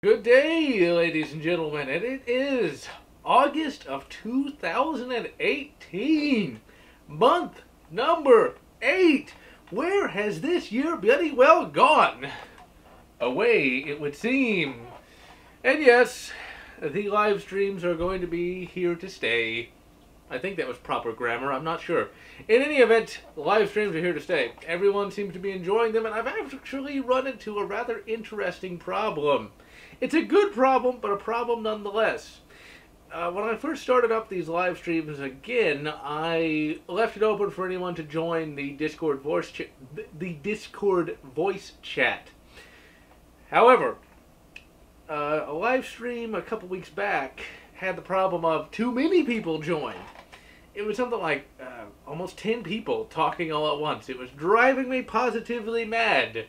Good day, ladies and gentlemen, and it is August of 2018, month number 8. Where has this year bloody well gone? Away, it would seem. And yes, the live streams are going to be here to stay. I think that was proper grammar, I'm not sure. In any event, live streams are here to stay. Everyone seems to be enjoying them, and I've actually run into a rather interesting problem. It's a good problem, but a problem nonetheless. When I first started up these live streams again, I left it open for anyone to join the Discord voice chat. However, a live stream a couple weeks back had the problem of too many people joined. It was something like almost 10 people talking all at once. It was driving me positively mad.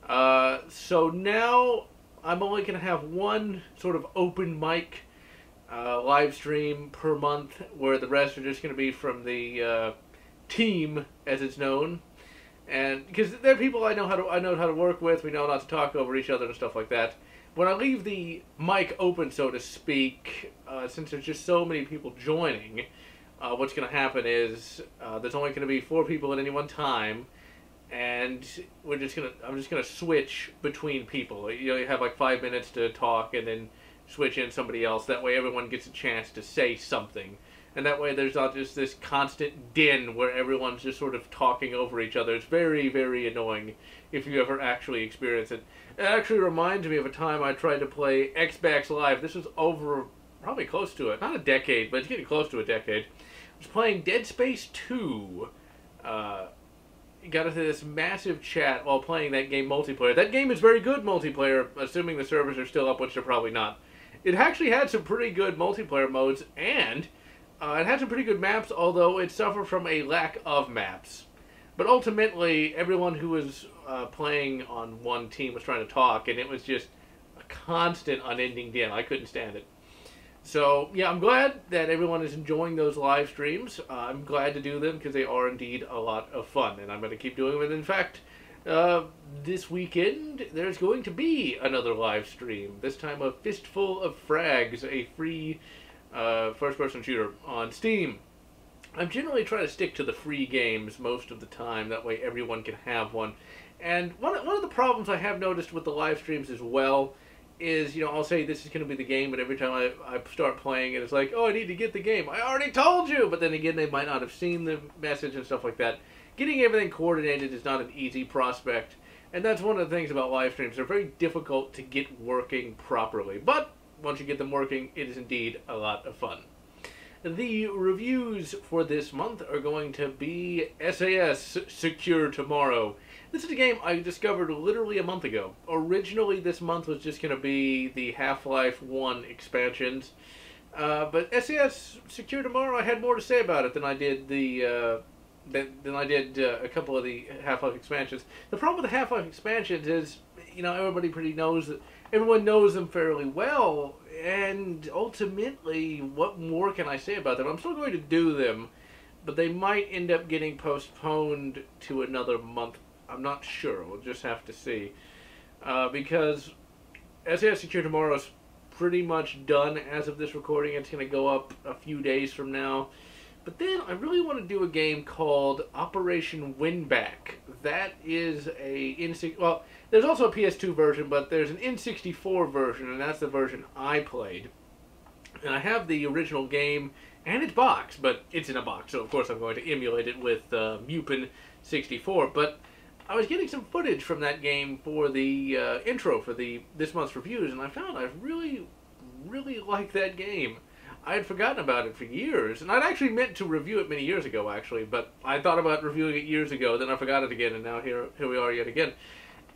So now I'm only going to have one sort of open mic live stream per month, where the rest are just going to be from the team, as it's known. And because they're people I know how to work with, we know not to talk over each other and stuff like that. When I leave the mic open, so to speak, since there's just so many people joining, what's going to happen is there's only going to be 4 people at any one time, and I'm just gonna switch between people. You have like 5 minutes to talk, and then switch in somebody else. That way, everyone gets a chance to say something, and that way there's not just this constant din where everyone's just sort of talking over each other. It's very, very annoying if you ever actually experience it. It actually reminds me of a time I tried to play Xbox Live. This was over probably close to it, not a decade, but it's getting close to a decade. I was playing Dead Space 2. Got into this massive chat while playing that game multiplayer. That game is very good multiplayer, assuming the servers are still up, which they're probably not. It actually had some pretty good multiplayer modes, and it had some pretty good maps, although it suffered from a lack of maps. But ultimately, everyone who was playing on one team was trying to talk, and it was just a constant, unending din. I couldn't stand it. So, yeah, I'm glad that everyone is enjoying those live streams. I'm glad to do them because they are indeed a lot of fun, and I'm going to keep doing them. And in fact, this weekend, there's going to be another live stream, this time of Fistful of Frags, a free first-person shooter on Steam. I'm generally trying to stick to the free games most of the time, that way everyone can have one. And one of the problems I have noticed with the live streams as well is, I'll say this is going to be the game, and every time I start playing it, it's like, oh, I need to get the game. I already told you! But then again, they might not have seen the message and stuff like that. Getting everything coordinated is not an easy prospect, and that's one of the things about live streams. They're very difficult to get working properly, but once you get them working, it is indeed a lot of fun. The reviews for this month are going to be SAS Secure Tomorrow. This is a game I discovered literally a month ago. Originally, this month was just going to be the Half-Life 1 expansions. But SAS Secure Tomorrow, I had more to say about it than I did a couple of the Half-Life expansions. The problem with the Half-Life expansions is, everyone knows them fairly well, and ultimately, what more can I say about them? I'm still going to do them, but they might end up getting postponed to another month. I'm not sure. We'll just have to see. Because SAS Secure Tomorrow is pretty much done as of this recording. It's going to go up a few days from now. But then I really want to do a game called Operation Winback. That is well, there's also a PS2 version, but there's an N64 version, and that's the version I played. And I have the original game and its box, but it's in a box, so of course I'm going to emulate it with Mupin 64. But I was getting some footage from that game for the intro for this month's reviews, and I found I really, really like that game. I had forgotten about it for years, and I'd actually meant to review it many years ago, actually, but I thought about reviewing it years ago, then I forgot it again, and now here we are yet again.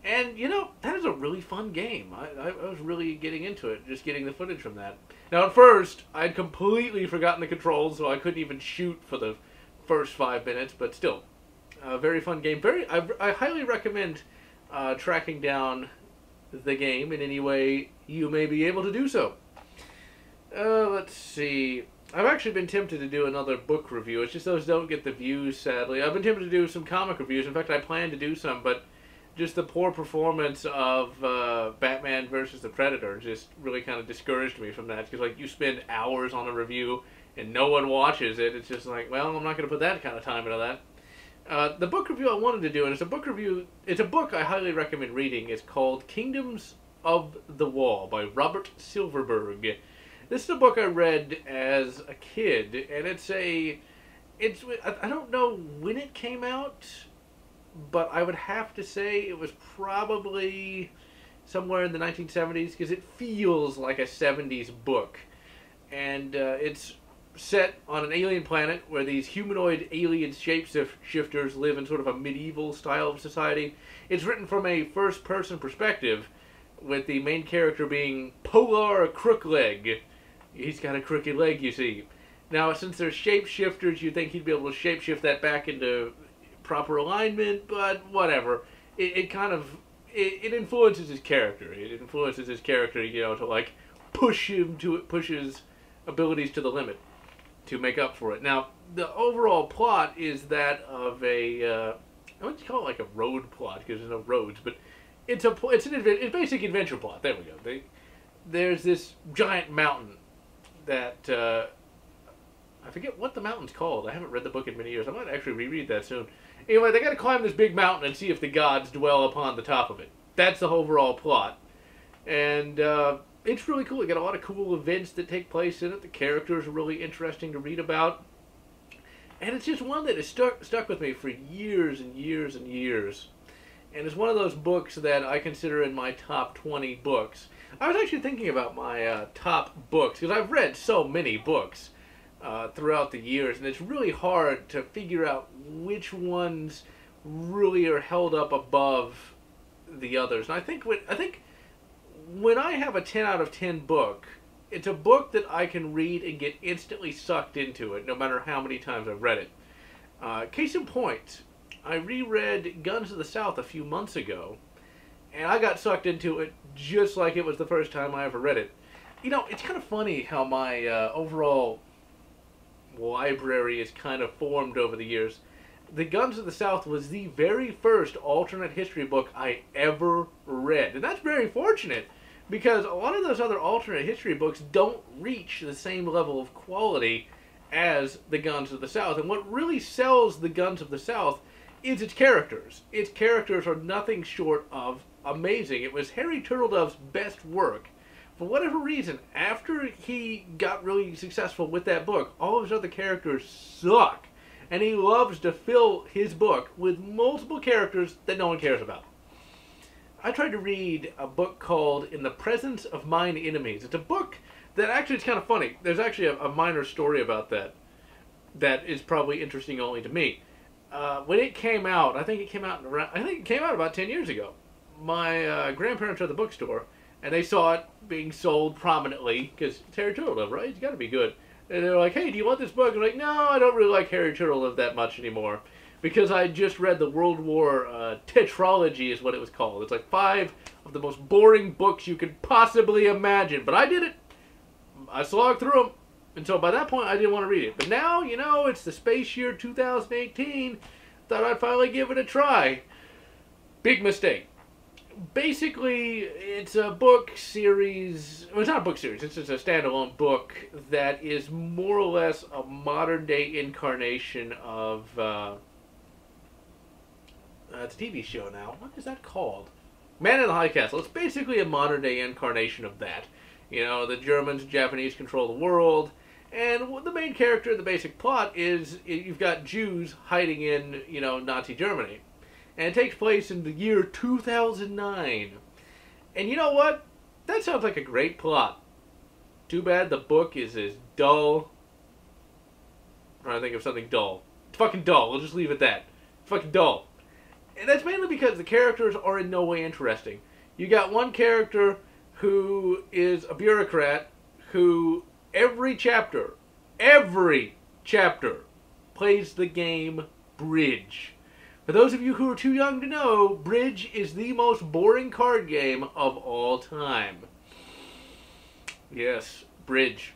And, that is a really fun game. I was really getting into it, just getting the footage from that. Now, at first, I'd completely forgotten the controls, so I couldn't even shoot for the first 5 minutes, but still, a very fun game. I highly recommend tracking down the game in any way you may be able to do so. Let's see. I've actually been tempted to do another book review. It's just those don't get the views, sadly. I've been tempted to do some comic reviews. In fact, I plan to do some, but just the poor performance of Batman versus the Predator just really kind of discouraged me from that. Because, like, you spend hours on a review and no one watches it. It's just like, well, I'm not going to put that kind of time into that. The book review I wanted to do, and it's a book review, it's a book I highly recommend reading. It's called Kingdoms of the Wall by Robert Silverberg. This is a book I read as a kid, and I don't know when it came out, but I would have to say it was probably somewhere in the 1970s, because it feels like a 70s book. And it's set on an alien planet where these humanoid alien shapeshifters live in sort of a medieval style of society. It's written from a first-person perspective, with the main character being Polar Crookleg. He's got a crooked leg, you see. Now, since they're shapeshifters, you'd think he'd be able to shapeshift that back into proper alignment, but whatever. It influences his character. It influences his character, to like push his abilities to the limit to make up for it. Now, the overall plot is that of I wouldn't call it like a road plot because there's no roads, but it's a basic adventure plot. There we go. There's this giant mountain that I forget what the mountain's called. I haven't read the book in many years. I might actually reread that soon. Anyway, they got to climb this big mountain and see if the gods dwell upon the top of it. That's the overall plot, and it's really cool. You got a lot of cool events that take place in it. The characters are really interesting to read about, and it's just one that has stuck with me for years and years and years. And it's one of those books that I consider in my top 20 books. I was actually thinking about my top books, because I've read so many books throughout the years, and it's really hard to figure out which ones really are held up above the others. And I think when I have a 10 out of 10 book, it's a book that I can read and get instantly sucked into it, no matter how many times I've read it. Case in point, I reread Guns of the South a few months ago, and I got sucked into it just like it was the first time I ever read it. It's kind of funny how my overall library is kind of formed over the years. The Guns of the South was the very first alternate history book I ever read. And that's very fortunate, because a lot of those other alternate history books don't reach the same level of quality as the Guns of the South. And what really sells the Guns of the South is its characters. Its characters are nothing short of amazing. It was Harry Turtledove's best work. For whatever reason, after he got really successful with that book, all of his other characters suck. And he loves to fill his book with multiple characters that no one cares about. I tried to read a book called In the Presence of Mine Enemies. It's a book that actually is kind of funny. There's actually a minor story about that is probably interesting only to me. When it came out, I think it came out about 10 years ago. My grandparents are at the bookstore, and they saw it being sold prominently, because it's Harry Turtledove, right? It's got to be good. And they're like, hey, do you want this book? I'm like, no, I don't really like Harry Turtledove that much anymore, because I just read the World War tetralogy is what it was called. It's like 5 of the most boring books you could possibly imagine. But I did it. I slogged through them. And so by that point, I didn't want to read it. But now, it's the space year 2018. Thought I'd finally give it a try. Big mistake. Basically, it's a book series. Well, it's not a book series. It's just a standalone book that is more or less a modern-day incarnation of... it's a TV show now. What is that called? Man in the High Castle. It's basically a modern-day incarnation of that. The Germans and Japanese control the world. And the main character, the basic plot is you've got Jews hiding in, Nazi Germany. And it takes place in the year 2009. And you know what? That sounds like a great plot. Too bad the book is as dull. I'm trying to think of something dull. It's fucking dull. We'll just leave it at that. It's fucking dull. And that's mainly because the characters are in no way interesting. You got one character who is a bureaucrat who every chapter plays the game Bridge. For those of you who are too young to know, Bridge is the most boring card game of all Yes, Bridge.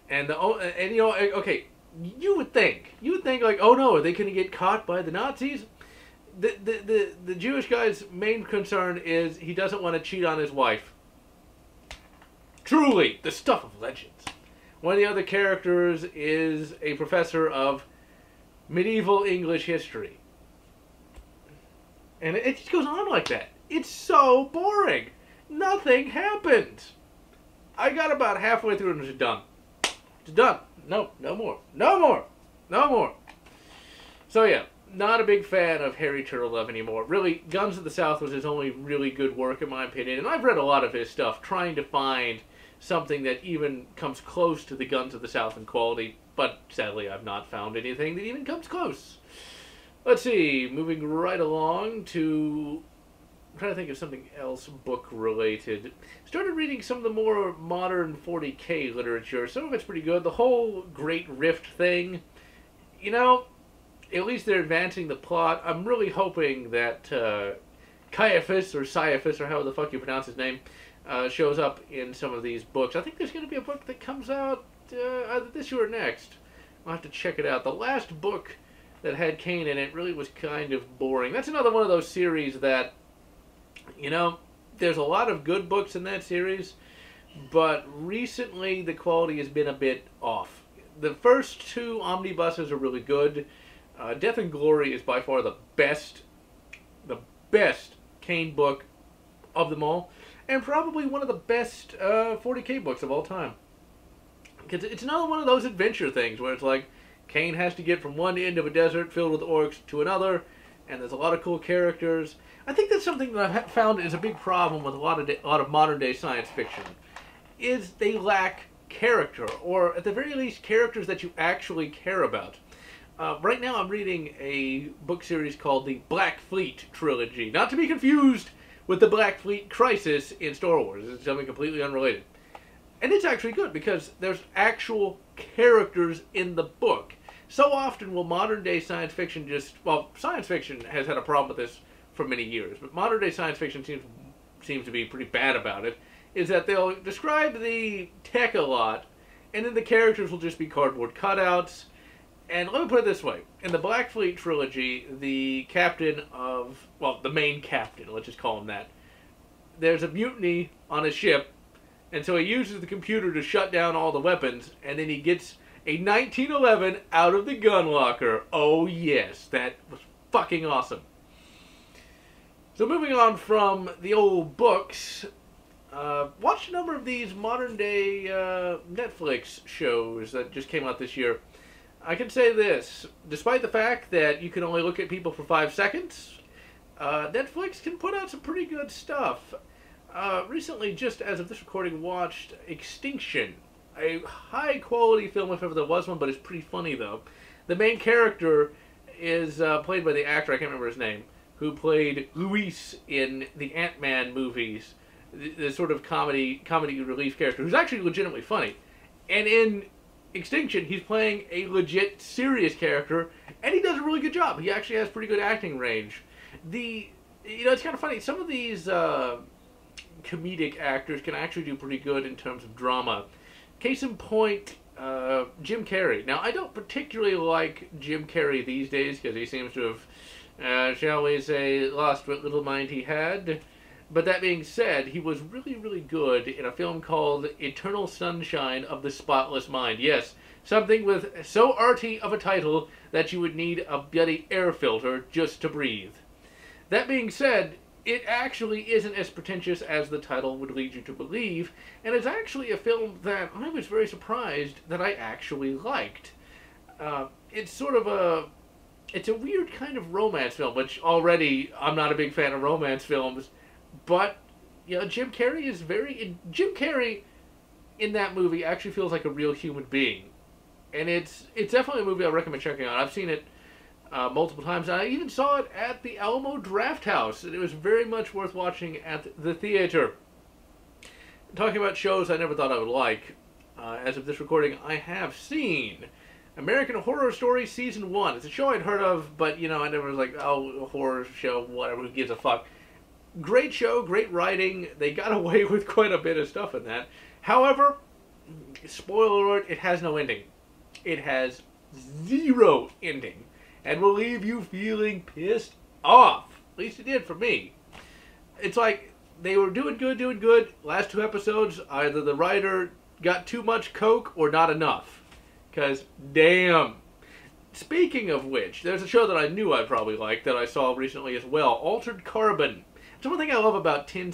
And okay, you would think like, oh no, are they going to get caught by the Nazis? the Jewish guy's main concern is he doesn't want to cheat on his wife. Truly, the stuff of legends. One of the other characters is a professor of medieval English history. And it just goes on like that. It's so boring. Nothing happens. I got about halfway through and it was done. It's done. No more. No more. No more. So yeah, not a big fan of Harry Turtlev anymore. Really, Guns of the South was his only really good work in my opinion. And I've read a lot of his stuff trying to find something that even comes close to the Guns of the South in quality. But sadly, I've not found anything that even comes close. Let's see, moving right along to... I'm trying to think of something else book-related. Started reading some of the more modern 40K literature. Some of it's pretty good. The whole Great Rift thing, you know, at least they're advancing the plot. I'm really hoping that Caiaphas, or Caiaphas, or however the fuck you pronounce his name, shows up in some of these books. I think there's going to be a book that comes out either this year or next. I'll have to check it out. The last book that had Kane in it really was kind of boring. That's another one of those series that, you know, there's a lot of good books in that series, but recently the quality has been a bit off. The first two omnibuses are really good. Death and Glory is by far the best Kane book of them all, and probably one of the best 40K books of all time. Because it's another one of those adventure things where it's like Kane has to get from one end of a desert filled with orcs to another, and there's a lot of cool characters. I think that's something that I've found is a big problem with a lot of modern day science fiction, is they lack character, or at the very least characters that you actually care about. Right now I'm reading a book series called the Black Fleet Trilogy, not to be confused with the Black Fleet Crisis in Star Wars. It's something completely unrelated. And it's actually good because there's actual characters in the book. So often will modern day science fiction just, well, science fiction has had a problem with this for many years, but modern day science fiction seems to be pretty bad about it, is that they'll describe the tech a lot, and then the characters will just be cardboard cutouts. And let me put it this way. In the Black Fleet Trilogy, the captain of, well, the main captain, let's just call him that, there's a mutiny on a ship, and so he uses the computer to shut down all the weapons, and then he gets a 1911 out of the gun locker. Oh yes, that was fucking awesome. So moving on from the old books, watched a number of these modern day Netflix shows that just came out this year. I can say this, despite the fact that you can only look at people for 5 seconds, Netflix can put out some pretty good stuff. Recently, just as of this recording, watched Extinction, a high-quality film if ever there was one, but it's pretty funny, though. The main character is played by the actor, I can't remember his name, who played Luis in the Ant-Man movies, the sort of comedy relief character, who's actually legitimately funny. And in Extinction, he's playing a legit serious character, and he does a really good job. He actually has pretty good acting range. You know, it's kind of funny. Some of these comedic actors can actually do pretty good in terms of drama. Case in point, Jim Carrey. Now, I don't particularly like Jim Carrey these days because he seems to have, shall we say, lost what little mind he had. But that being said, he was really, really good in a film called Eternal Sunshine of the Spotless Mind. Yes, something with so arty of a title that you would need a bloody air filter just to breathe. That being said, it actually isn't as pretentious as the title would lead you to believe, and it's actually a film that I was very surprised that I actually liked. It's sort of it's a weird kind of romance film, which already I'm not a big fan of romance films, but, you know, Jim Carrey Jim Carrey in that movie actually feels like a real human being. And it's definitely a movie I recommend checking out. I've seen it multiple times. I even saw it at the Alamo Drafthouse, and it was very much worth watching at the theater. Talking about shows I never thought I would like, as of this recording, I have seen American Horror Story Season 1. It's a show I'd heard of, but, you know, I never was like, oh, a horror show, whatever, who gives a fuck. Great show, great writing. They got away with quite a bit of stuff in that. However, spoiler alert, it has no ending. It has zero ending, and will leave you feeling pissed off. At least it did for me. It's like they were doing good. Last 2 episodes, either the writer got too much coke or not enough. Because, damn. Speaking of which, there's a show that I knew I'd probably like that I saw recently as well, Altered Carbon. It's one thing I love about 10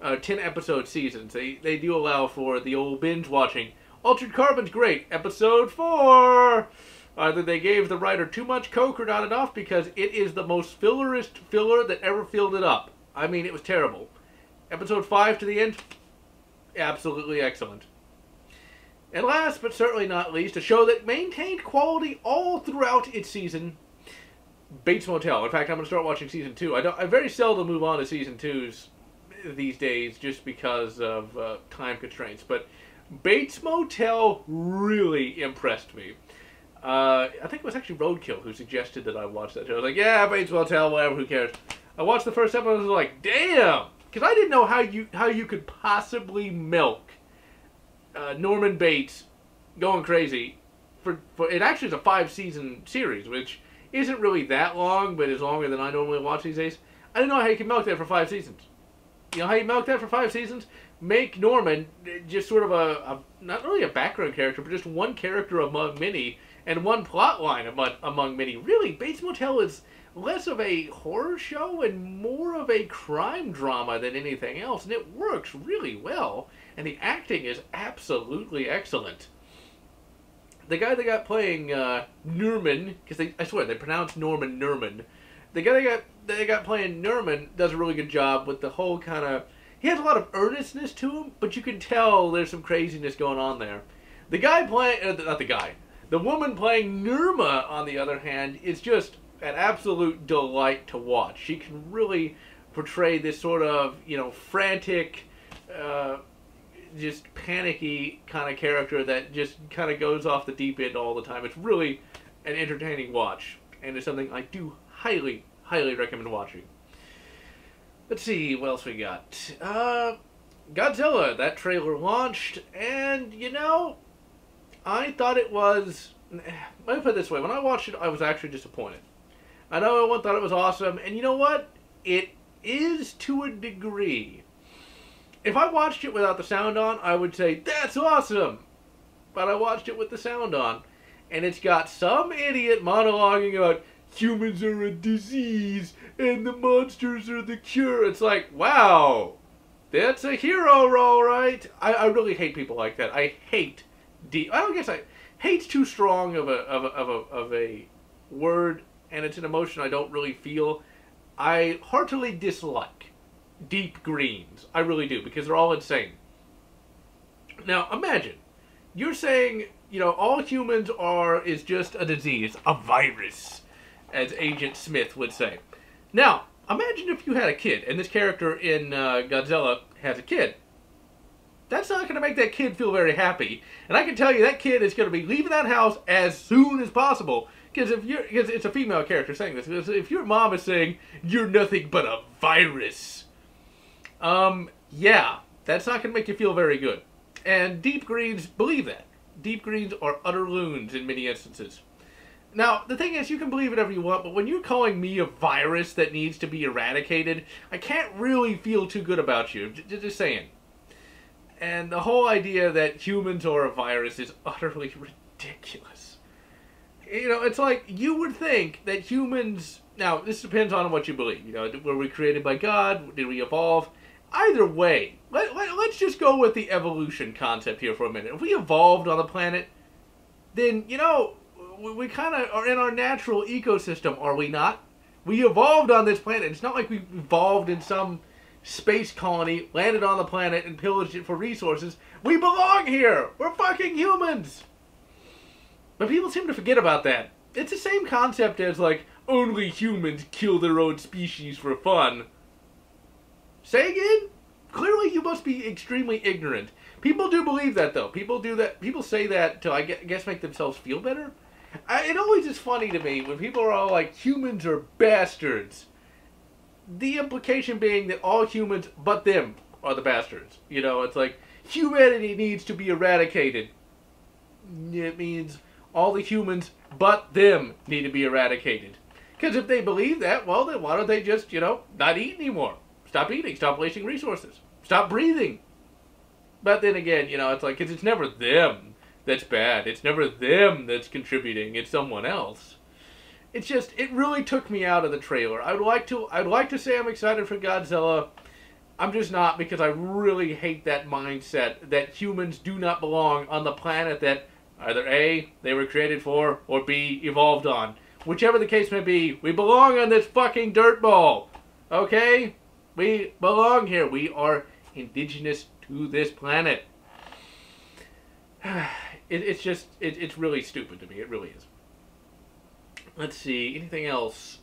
episode seasons. They do allow for the old binge watching. Altered Carbon's great. Episode 4! Either they gave the writer too much coke or not enough, because it is the most fillerest filler that ever filled it up. I mean, it was terrible. Episode 5 to the end, absolutely excellent. And last but certainly not least, a show that maintained quality all throughout its season, Bates Motel. In fact, I'm going to start watching season 2. I very seldom move on to season 2s these days just because of time constraints. But Bates Motel really impressed me. I think it was actually Roadkill who suggested that I watch that show. I was like, yeah, Bates Motel, whatever, who cares? I watched the first episode and I was like, damn! Because I didn't know how you could possibly milk Norman Bates going crazy. For it actually is a 5-season series, which isn't really that long, but is longer than I normally watch these days. I didn't know how you can milk that for 5 seasons. You know how you milk that for 5 seasons? Make Norman just sort of a not really a background character, but just one character among many, and one plot line among many. Really, Bates Motel is less of a horror show and more of a crime drama than anything else, and it works really well, and the acting is absolutely excellent. The guy they got playing Nerman, because I swear they pronounce Norman Nerman. The guy they got playing Nerman does a really good job with the whole kind of. He has a lot of earnestness to him, but you can tell there's some craziness going on there. The guy playing, not the guy, the woman playing Nirma, on the other hand, is just an absolute delight to watch. She can really portray this sort of, frantic, just panicky kind of character that just kind of goes off the deep end all the time. It's really an entertaining watch, and it's something I do highly, highly recommend watching. Let's see, what else we got? Godzilla, that trailer launched, and, I thought it was. Let me put it this way. When I watched it, I was actually disappointed. I know everyone thought it was awesome, and you know what? It is to a degree. If I watched it without the sound on, I would say, that's awesome! But I watched it with the sound on, and it's got some idiot monologuing about humans are a disease, and the monsters are the cure. It's like, wow, that's a hero role, right? I really hate people like that. I hate hate's too strong of a word, and it's an emotion I don't really feel. I heartily dislike deep greens. I really do, because they're all insane. Now, imagine, you're saying, all humans is just a disease, a virus, as Agent Smith would say. Now, imagine if you had a kid, and this character in Godzilla has a kid. That's not going to make that kid feel very happy. And I can tell you that kid is going to be leaving that house as soon as possible. Because it's a female character saying this. Because if your mom is saying, you're nothing but a virus. Yeah, that's not going to make you feel very good. And deep greens believe that. Deep greens are utter loons in many instances. Now, the thing is, you can believe whatever you want, but when you're calling me a virus that needs to be eradicated, I can't really feel too good about you. Just saying. And the whole idea that humans are a virus is utterly ridiculous. It's like, you would think that humans... Now, this depends on what you believe. Were we created by God? Did we evolve? Either way, let's just go with the evolution concept here for a minute. If we evolved on the planet, then, we kind of are in our natural ecosystem, are we not? We evolved on this planet. It's not like we evolved in some space colony, landed on the planet, and pillaged it for resources. We belong here! We're fucking humans! But people seem to forget about that. It's the same concept as, like, only humans kill their own species for fun. Say again? Clearly you must be extremely ignorant. People do believe that, though. People do that. People say that to, I guess, make themselves feel better. It always is funny to me when people are all like, humans are bastards. The implication being that all humans but them are the bastards. It's like, humanity needs to be eradicated. It means all the humans but them need to be eradicated. Because if they believe that, well, then why don't they just, not eat anymore? Stop eating. Stop wasting resources. Stop breathing. But then again, it's like, because it's never them that's bad. It's never them that's contributing. It's someone else. It's just, it really took me out of the trailer. I'd like to say I'm excited for Godzilla. I'm just not, because I really hate that mindset that humans do not belong on the planet that either A, they were created for, or B, evolved on. Whichever the case may be, we belong on this fucking dirt ball. Okay? We belong here. We are indigenous to this planet. It's really stupid to me. It really is. Let's see. Anything else?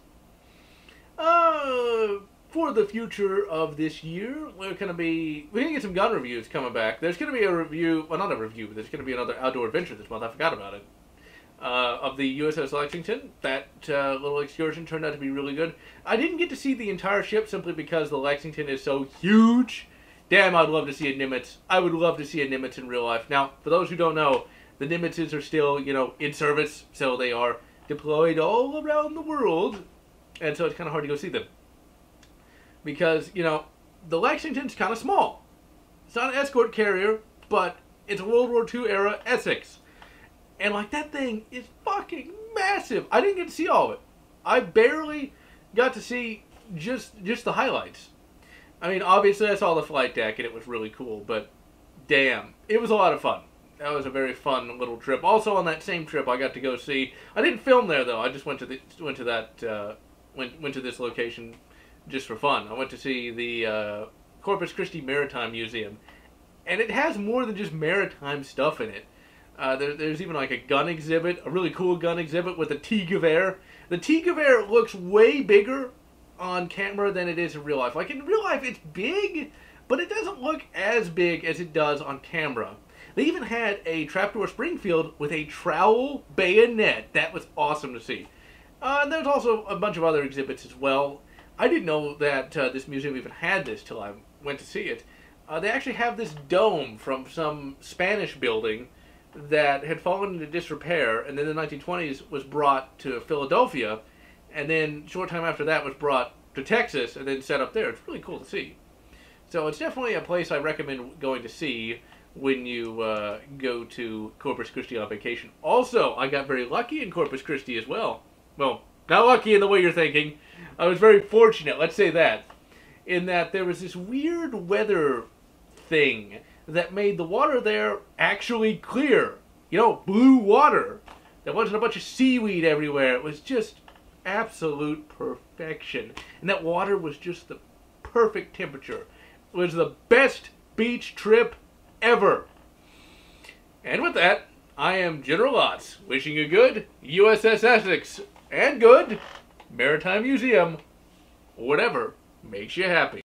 For the future of this year, we're going to get some gun reviews coming back. There's going to be a review, well, not a review, but there's going to be another outdoor adventure this month. I forgot about it. Of the USS Lexington. That little excursion turned out to be really good. I didn't get to see the entire ship simply because the Lexington is so huge. Damn, I'd love to see a Nimitz. I would love to see a Nimitz in real life. Now, for those who don't know, the Nimitzes are still, in service, so they are deployed all around the world, and so it's kind of hard to go see them. Because, the Lexington's kind of small. It's not an escort carrier, but it's a World War II era Essex. And, that thing is fucking massive. I didn't get to see all of it. I barely got to see just the highlights. I mean, obviously I saw the flight deck, and it was really cool, but damn, it was a lot of fun. That was a very fun little trip. Also, on that same trip, I got to go see. I didn't film there though. I just went to this location just for fun. I went to see the Corpus Christi Maritime Museum, and it has more than just maritime stuff in it. There's even a gun exhibit, a really cool gun exhibit with a T-Gewehr. The T-Gewehr looks way bigger on camera than it is in real life. In real life, it's big, but it doesn't look as big as it does on camera. They even had a trapdoor Springfield with a trowel bayonet. That was awesome to see. And there's also a bunch of other exhibits as well. I didn't know that this museum even had this till I went to see it. They actually have this dome from some Spanish building that had fallen into disrepair, and then in the 1920s was brought to Philadelphia, and then short time after that was brought to Texas and then set up there. It's really cool to see. So it's definitely a place I recommend going to see when you go to Corpus Christi on vacation. Also, I got very lucky in Corpus Christi as well. Well, not lucky in the way you're thinking. I was very fortunate, let's say that, in that there was this weird weather thing that made the water there actually clear. Blue water. There wasn't a bunch of seaweed everywhere. It was just absolute perfection. And that water was just the perfect temperature. It was the best beach trip ever. And with that, I am Generallotz, wishing you good USS Essex and good Maritime Museum, whatever makes you happy.